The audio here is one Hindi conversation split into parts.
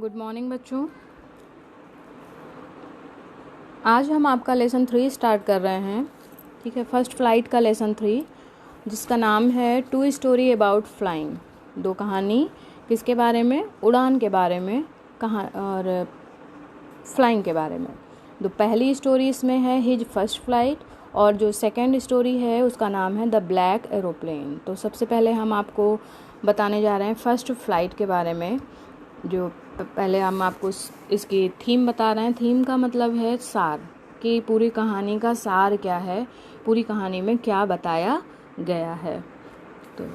गुड मॉर्निंग बच्चों। आज हम आपका लेसन 3 स्टार्ट कर रहे हैं। ठीक है, फर्स्ट फ्लाइट का लेसन 3 जिसका नाम है टू स्टोरी अबाउट फ्लाइंग। दो कहानी किसके बारे में? उड़ान के बारे में और फ्लाइंग के बारे में। तो पहली स्टोरी इसमें है हिज फर्स्ट फ्लाइट और जो सेकंड स्टोरी है उसका नाम है द ब्लैक एरोप्लेन। तो सबसे पहले हम आपको बताने जा रहे हैं फर्स्ट फ्लाइट के बारे में। जो पहले हम आपको इसकी थीम बता रहे हैं। थीम का मतलब है सार, कि पूरी कहानी का सार क्या है, पूरी कहानी में क्या बताया गया है। तो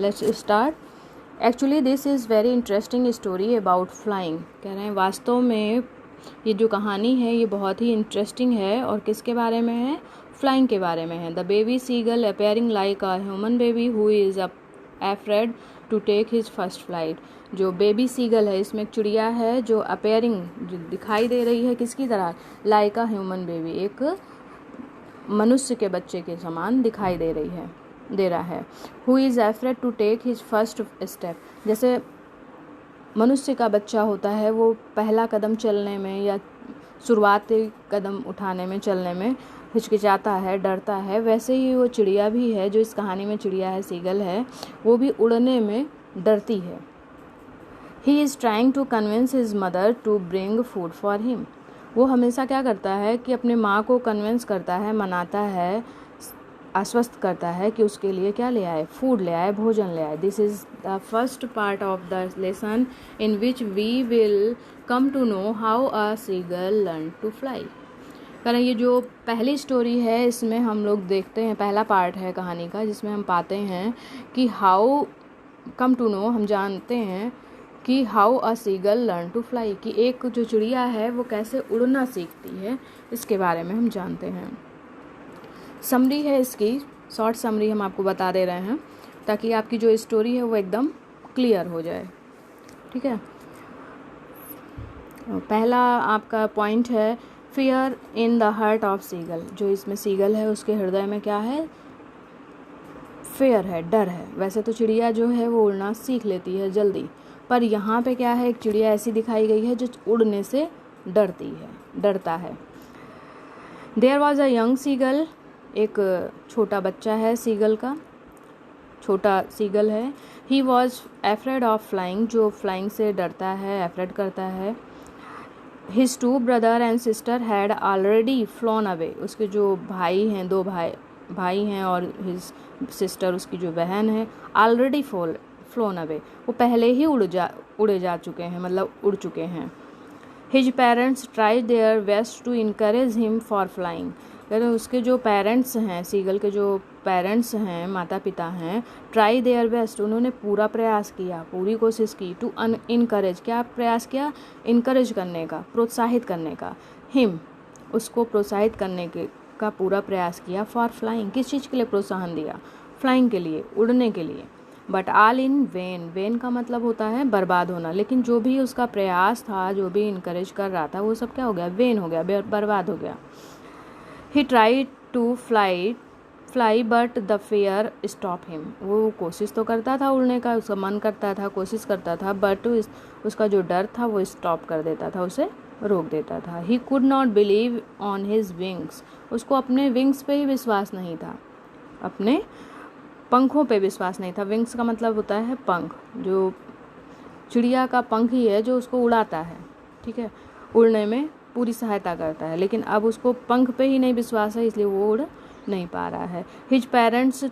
let's start. Actually this is very interesting story about flying. कह रहे हैं वास्तव में ये जो कहानी है ये बहुत ही इंटरेस्टिंग है। और किसके बारे में है? फ्लाइंग के बारे में है। The baby seagull appearing like a human baby who is afraid to take his first flight. जो बेबी सीगल है, इसमें एक चिड़िया है जो अपेयरिंग, जो दिखाई दे रही है किसकी तरह? लाइक अ ह्यूमन बेबी, एक मनुष्य के बच्चे के समान दिखाई दे रहा है। Who is afraid to take his first step. जैसे मनुष्य का बच्चा होता है वो पहला कदम चलने में या शुरुआती कदम उठाने में, चलने में हिचकिचाता है, डरता है, वैसे ही वो चिड़िया भी है जो इस कहानी में चिड़िया है, सीगल है, वो भी उड़ने में डरती है। He is trying to convince his mother to bring food for him. वो हमेशा क्या करता है कि अपने माँ को कन्विंस करता है, मनाता है, आश्वस्त करता है कि उसके लिए क्या ले आए? फूड ले आए, भोजन ले आए। This is the first part of the lesson in which we will come to know how a seagull learn to fly. कारण ये जो पहली स्टोरी है इसमें हम लोग देखते हैं, पहला पार्ट है कहानी का, जिसमें हम पाते हैं कि हाउ कम टू नो, हम जानते हैं कि how a seagull learn to fly, कि एक जो चिड़िया है वो कैसे उड़ना सीखती है, इसके बारे में हम जानते हैं। समरी है इसकी, शॉर्ट समरी हम आपको बता दे रहे हैं ताकि आपकी जो स्टोरी है वो एकदम क्लियर हो जाए। ठीक है, पहला आपका पॉइंट है fear in the heart of seagull. जो इसमें सीगल है उसके हृदय में क्या है? फियर है, डर है। वैसे तो चिड़िया जो है वो उड़ना सीख लेती है जल्दी, पर यहाँ पे क्या है, एक चिड़िया ऐसी दिखाई गई है जो उड़ने से डरता है। There was a young seagull, एक छोटा बच्चा है सीगल का, छोटा सीगल है। He was afraid of flying, जो फ्लाइंग से डरता है, एफ्रेड करता है। His two brother and sister had already flown away, उसके जो भाई हैं, दो भाई हैं और हिज सिस्टर, उसकी जो बहन है, ऑलरेडी फ्लोन अवे, वो पहले ही उड़े जा चुके हैं, मतलब उड़ चुके हैं। His parents try their best to encourage him for flying. अगर उसके जो पेरेंट्स हैं, सीगल के जो पेरेंट्स हैं, माता पिता हैं, ट्राई देयर बेस्ट, उन्होंने पूरा प्रयास किया, पूरी कोशिश की, टू इनकरेज, क्या प्रयास किया? इनकरेज करने का, प्रोत्साहित करने का, हिम, उसको प्रोत्साहित करने का पूरा प्रयास किया, फॉर फ्लाइंग, किस चीज़ के लिए प्रोत्साहन दिया? फ्लाइंग के लिए, उड़ने के लिए। But all in when, when का मतलब होता है बर्बाद होना, लेकिन जो भी उसका प्रयास था, जो भी इनकरेज कर रहा था, वो सब क्या हो गया? वेन हो गया, बर्बाद हो गया। He try to fly but the fear stop him. वो कोशिश तो करता था उड़ने का, उसका मन करता था, कोशिश करता था, बट उसका जो डर था वो स्टॉप कर देता था, उसे रोक देता था। He could not believe on his wings, उसको अपने विंग्स पे ही विश्वास नहीं था, अपने पंखों पे विश्वास नहीं था। विंग्स का मतलब होता है पंख, जो चिड़िया का पंख ही है जो उसको उड़ाता है, ठीक है, उड़ने में पूरी सहायता करता है, लेकिन अब उसको पंख पे ही नहीं विश्वास है, इसलिए वो उड़ नहीं पा रहा है। His parents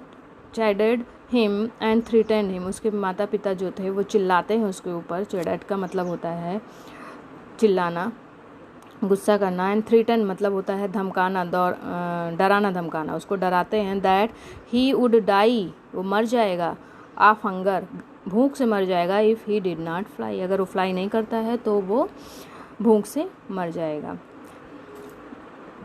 chided him and threatened him, उसके माता पिता जो थे वो चिल्लाते हैं उसके ऊपर। चैडेड का मतलब होता है चिल्लाना, गुस्सा करना, एंड थ्रेटन मतलब होता है धमकाना, डराना धमकाना, उसको डराते हैं। दैट ही वुड डाई, वो मर जाएगा, ऑफ हंगर, भूख से मर जाएगा, if he did not fly, अगर वो फ्लाई नहीं करता है तो वो भूख से मर जाएगा।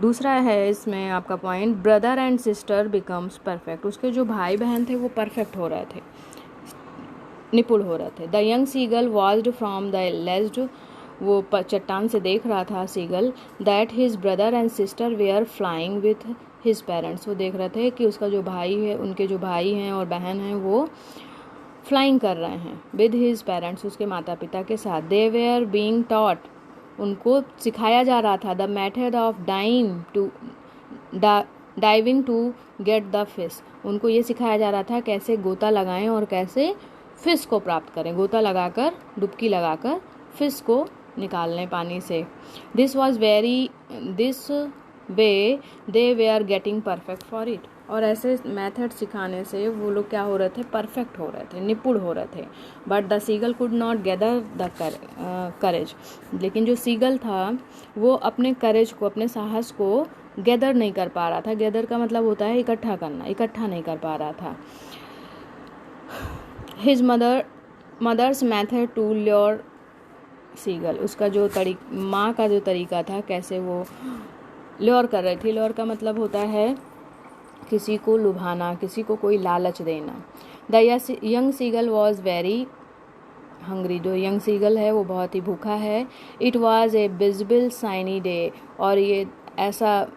दूसरा है इसमें आपका point, brother and sister becomes perfect, उसके जो भाई बहन थे वो परफेक्ट हो रहे थे, निपुण हो रहे थे। The young seagull watched from the लेज्ड, वो चट्टान से देख रहा था seagull, that his brother and sister were flying with his parents, वो देख रहे थे कि उसका जो भाई है, उनके जो भाई हैं और बहन हैं वो फ्लाइंग कर रहे हैं विद हिज पेरेंट्स, उसके माता पिता के साथ। दे वेयर बीइंग टॉट, उनको सिखाया जा रहा था the method of diving to get the fish, उनको ये सिखाया जा रहा था कैसे गोता लगाएं और कैसे फिश को प्राप्त करें, गोता लगाकर डुबकी लगाकर फिश को निकाल लें पानी से। This way they way are getting perfect for it, और ऐसे मेथड सिखाने से वो लोग क्या हो रहे थे, परफेक्ट हो रहे थे, निपुण हो रहे थे। But the seagull could not gather the courage, लेकिन जो सीगल था वो अपने करेज को, अपने साहस को गैदर नहीं कर पा रहा था। गैदर का मतलब होता है इकट्ठा करना, इकट्ठा नहीं कर पा रहा था। His mother's method to lure seagull, उसका जो माँ का जो तरीका था कैसे वो ल्योर कर रही थी। ल्योर का मतलब होता है किसी को लुभाना, किसी को कोई लालच देना। The young seagull was very hungry, जो यंग सीगल है वो बहुत ही भूखा है। It was a visible shiny day, और ये ऐसा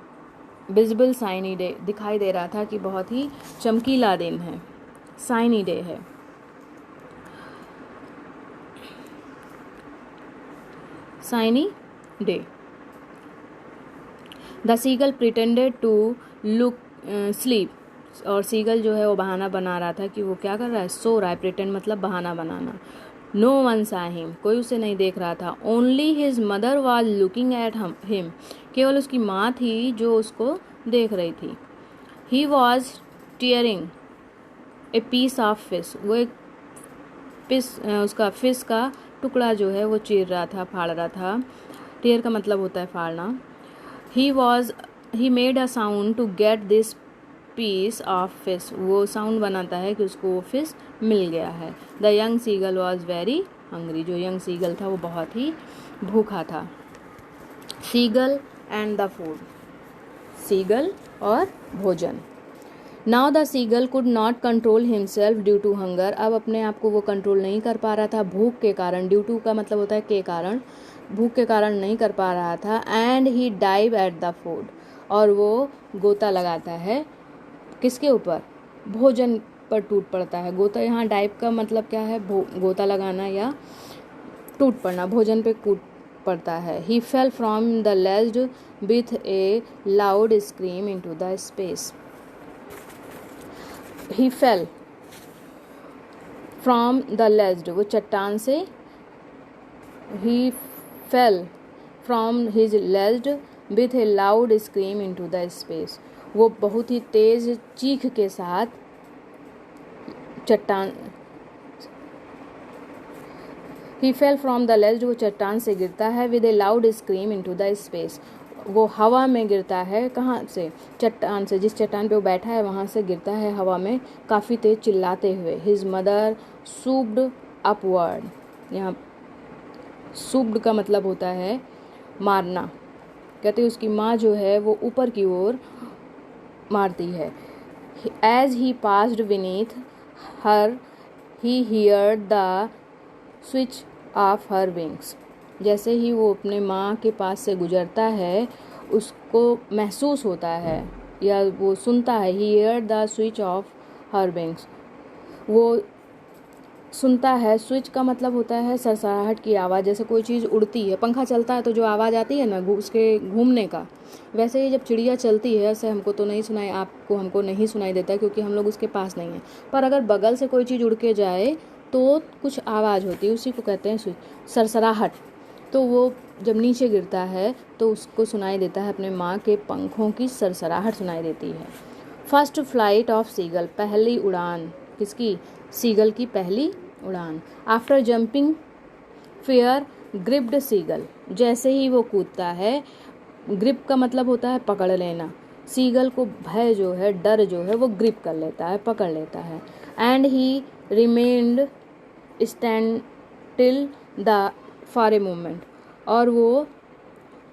विजिबल साइनी डे दिखाई दे रहा था कि बहुत ही चमकीला दिन है, साइनी डे है। Shiny day. The seagull pretended to look sleep, और सीगल जो है वो बहाना बना रहा था कि वो क्या कर रहा है, सो रहा है। प्रिटेंड मतलब बहाना बनाना। नो वन सा हिम, कोई उसे नहीं देख रहा था। Only his mother was looking at him, केवल उसकी माँ थी जो उसको देख रही थी। He was tearing a piece of fish, वो एक उसका फिश का टुकड़ा जो है वो चीर रहा था, फाड़ रहा था। टीयर का मतलब होता है फाड़ना। He made a sound to get this piece of fish, वो साउंड बनाता है कि उसको वो फिश मिल गया है। The young seagull was very hungry, जो यंग सीगल था वो बहुत ही भूखा था। Seagull and the food, seagull और भोजन। Now the seagull could not control himself due to hunger, अब अपने आप को वो कंट्रोल नहीं कर पा रहा था भूख के कारण। ड्यू टू का मतलब होता है के कारण, भूख के कारण नहीं कर पा रहा था। And he dive at the food, और वो गोता लगाता है किसके ऊपर, भोजन पर टूट पड़ता है। गोता यहाँ डाइव का मतलब क्या है, गोता लगाना या टूट पड़ना, भोजन पे कूद पड़ता है। He fell from the ledge with a loud scream into the space. He fell from the ledge, वो चट्टान से, he fell from his ledge with a loud scream into the space, वो बहुत ही तेज चीख के साथ चट्टान, he fell from the ledge, वो चट्टान से गिरता है। With a loud scream into the space, वो हवा में गिरता है, कहाँ से, चट्टान से, जिस चट्टान पे वो बैठा है वहाँ से गिरता है हवा में काफ़ी तेज चिल्लाते हुए। हिज मदर सूप्ड अपवर्ड, यहाँ सूप्ड का मतलब होता है मारना, कहते उसकी माँ जो है वो ऊपर की ओर मारती है। As he passed beneath her he heard the switch of her wings, जैसे ही वो अपने माँ के पास से गुजरता है उसको महसूस होता है या वो सुनता है, he heard the switch of her wings, वो सुनता है। स्विच का मतलब होता है सरसराहट की आवाज़, जैसे कोई चीज़ उड़ती है, पंखा चलता है तो जो आवाज़ आती है ना उसके घूमने का, वैसे ही जब चिड़िया चलती है ऐसे हमको तो नहीं सुनाई, आपको हमको नहीं सुनाई देता क्योंकि हम लोग उसके पास नहीं हैं, पर अगर बगल से कोई चीज़ उड़ के जाए तो कुछ आवाज़ होती है, उसी को कहते हैं स्विच, सरसराहट। तो वो जब नीचे गिरता है तो उसको सुनाई देता है, अपने माँ के पंखों की सरसराहट सुनाई देती है। फर्स्ट फ्लाइट ऑफ सीगल, पहली उड़ान किसकी, सीगल की पहली उड़ान। After jumping fear gripped seagull, जैसे ही वो कूदता है, ग्रिप का मतलब होता है पकड़ लेना, सीगल को भय जो है, डर जो है वो ग्रिप कर लेता है, पकड़ लेता है। And he remained stand till the for a moment, और वो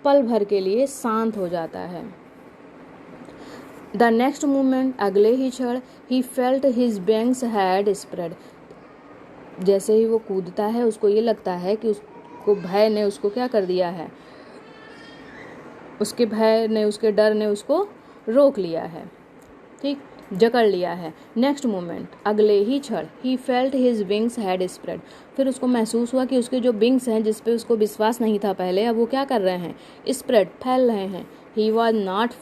पल भर के लिए शांत हो जाता है। द नेक्स्ट मोमेंट, अगले ही क्षण, he felt his wings had spread, जैसे ही वो कूदता है उसको ये लगता है कि उसको भय ने उसको क्या कर दिया है, उसके भय ने, उसके डर ने उसको रोक लिया है। ठीक, जकड़ लिया है। नेक्स्ट मोमेंट, अगले ही क्षण, he felt his wings had spread, फिर उसको महसूस हुआ कि उसके जो विंग्स हैं जिस पे उसको विश्वास नहीं था पहले, अब वो क्या कर रहे हैं, स्प्रेड, फैल रहे हैं। ही वॉज नॉट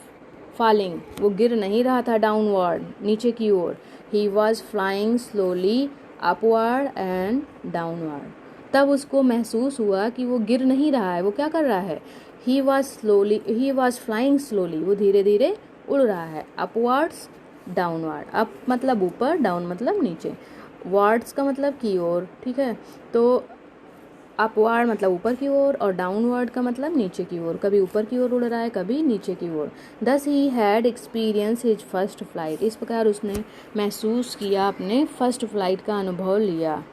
फॉलिंग, वो गिर नहीं रहा था डाउनवर्ड, नीचे की ओर। He was flying slowly upward and downward, तब उसको महसूस हुआ कि वो गिर नहीं रहा है, वो क्या कर रहा है, ही वॉज फ्लाइंग स्लोली, वो धीरे धीरे उड़ रहा है। अपवर्ड्स डाउनवर्ड, अप मतलब ऊपर, डाउन मतलब नीचे, वर्ड्स का मतलब की ओर, ठीक है। तो अपवर्ड मतलब ऊपर की ओर और डाउनवर्ड का मतलब नीचे की ओर, कभी ऊपर की ओर उड़ रहा है कभी नीचे की ओर। दस he had experience his first flight, इस प्रकार उसने महसूस किया, अपने फर्स्ट फ्लाइट का अनुभव लिया।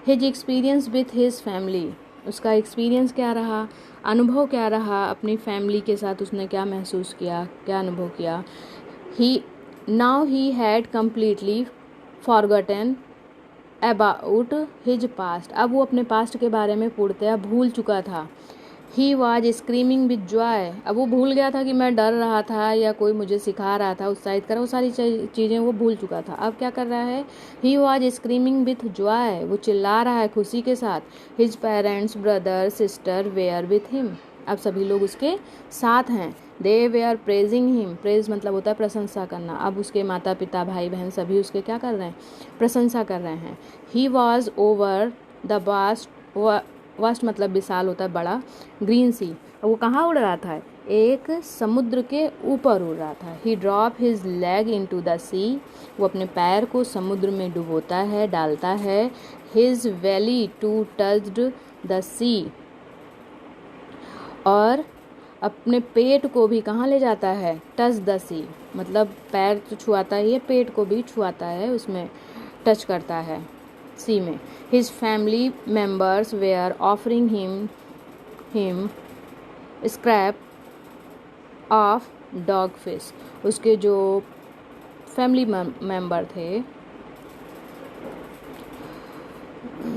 His experience with his family, उसका एक्सपीरियंस क्या रहा, अनुभव क्या रहा, अपनी फैमिली के साथ उसने क्या महसूस किया, क्या अनुभव किया। Now he had completely forgotten about his past, अब वो अपने पास्ट के बारे में पूर्णतया भूल चुका था। ही वाज स्क्रीमिंग विद जॉय, अब वो भूल गया था कि मैं डर रहा था या कोई मुझे सिखा रहा था, उत्साहित कर, वो सारी चीज़ें वो भूल चुका था। अब क्या कर रहा है, he was screaming with joy, वो चिल्ला रहा है खुशी के साथ। His parents, brother, sister were with him, अब सभी लोग उसके साथ हैं। They were praising him, praise मतलब होता है प्रशंसा करना, अब उसके माता पिता, भाई बहन सभी उसके क्या कर रहे हैं, प्रशंसा कर रहे हैं। He was over the vast मतलब विशाल होता है बड़ा, ग्रीन सी, वो कहाँ उड़ रहा था, एक समुद्र के ऊपर उड़ रहा था। He drop his leg into the sea, वो अपने पैर को समुद्र में डुबोता है, डालता है। His belly too touched the sea, और अपने पेट को भी कहाँ ले जाता है, टच द सी मतलब पैर तो छुआता ही है, पेट को भी छुआता है, उसमें टच करता है सी में। His family members were offering him scrap of dog fish, उसके जो फैमिली मेम्बर थे,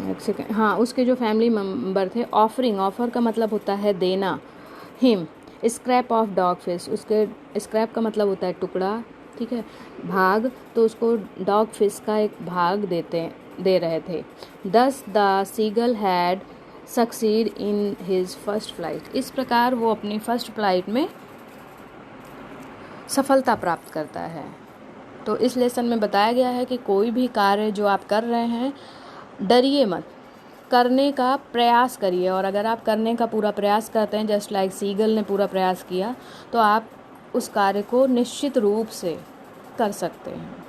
एक सेकेंड, हाँ, उसके जो फैमिली मेम्बर थे, ऑफरिंग, ऑफर का मतलब होता है देना, him scrap of dog fish, उसके स्क्रैप का मतलब होता है टुकड़ा, ठीक है, भाग, तो उसको डॉग फिश का एक भाग दे रहे थे। Thus the seagull had succeed in his first flight, इस प्रकार वो अपनी फर्स्ट फ्लाइट में सफलता प्राप्त करता है। तो इस लेसन में बताया गया है कि कोई भी कार्य जो आप कर रहे हैं, डरिए मत, करने का प्रयास करिए, और अगर आप करने का पूरा प्रयास करते हैं, जस्ट लाइक सीगल ने पूरा प्रयास किया, तो आप उस कार्य को निश्चित रूप से कर सकते हैं।